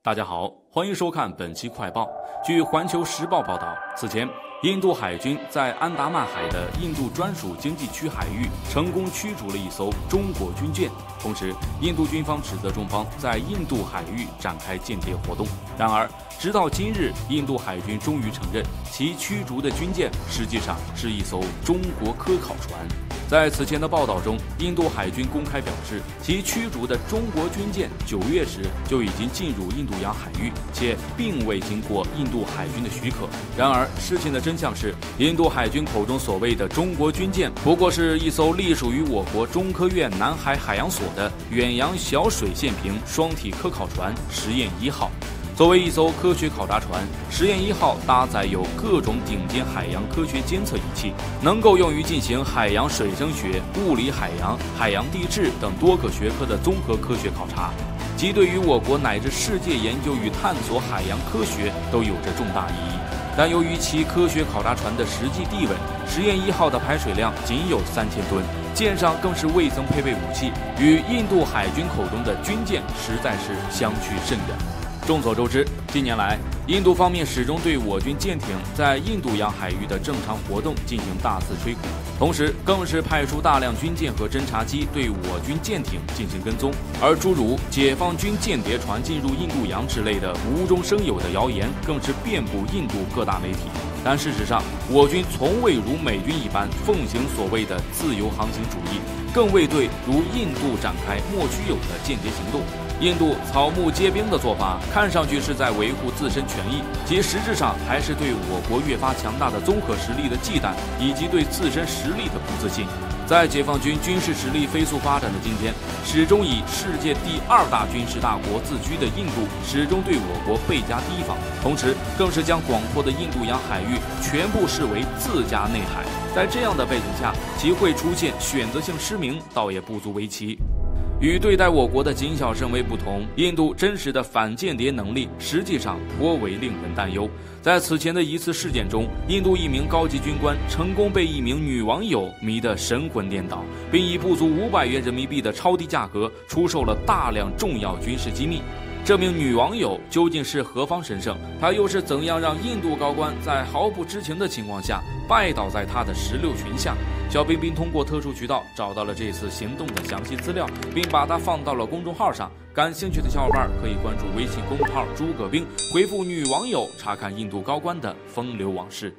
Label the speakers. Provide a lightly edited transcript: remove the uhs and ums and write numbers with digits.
Speaker 1: 大家好，欢迎收看本期快报。据《环球时报》报道，此前，印度海军在安达曼海的印度专属经济区海域成功驱逐了一艘中国军舰。同时，印度军方指责中方在印度海域展开间谍活动。然而，直到今日，印度海军终于承认，其驱逐的军舰实际上是一艘中国科考船。在此前的报道中，印度海军公开表示，其驱逐的中国军舰9月时就已经进入印度洋海域，且并未经过印度海军的许可。然而，事情的真相是，印度海军口中所谓的中国军舰，不过是一艘隶属于我国中科院南海海洋所的远洋小水线平双体科考船实验1号。作为一艘科学考察船，实验1号搭载有各种顶尖海洋科学监测仪器，能够用于进行海洋水生学、物理海洋、海洋地质等多个学科的综合科学考察，其对于我国乃至世界研究与探索海洋科学都有着重大意义。但由于其科学考察船的实际地位，实验1号的排水量仅有3000吨，舰上更是未曾配备武器，与印度海军口中的军舰实在是相去甚远。众所周知，近年来，印度方面始终对我军舰艇在印度洋海域的正常活动进行大肆吹鼓，同时更是派出大量军舰和侦察机对我军舰艇进行跟踪。而诸如解放军间谍船进入印度洋之类的无中生有的谣言，更是遍布印度各大媒体。但事实上，我军从未如美军一般奉行所谓的自由航行主义，更未对如印度展开莫须有的间谍行动。印度草木皆兵的做法，看上去是在维护自身权益，其实质上还是对我国越发强大的综合实力的忌惮，以及对自身实力的不自信。在解放军军事实力飞速发展的今天，始终以世界第2大军事大国自居的印度，始终对我国倍加提防，同时更是将广阔的印度洋海域全部视为自家内海。在这样的背景下，其会出现选择性失明，倒也不足为奇。与对待我国的谨小慎微不同，印度真实的反间谍能力实际上颇为令人担忧。在此前的一次事件中，印度一名高级军官成功被一名女网友迷得神魂颠倒，并以不足500元人民币的超低价格出售了大量重要军事机密。这名女网友究竟是何方神圣？她又是怎样让印度高官在毫不知情的情况下拜倒在她的石榴裙下？小彬彬通过特殊渠道找到了这次行动的详细资料，并把它放到了公众号上。感兴趣的小伙伴可以关注微信公众号“诸葛彬”，回复“女网友”查看印度高官的风流往事。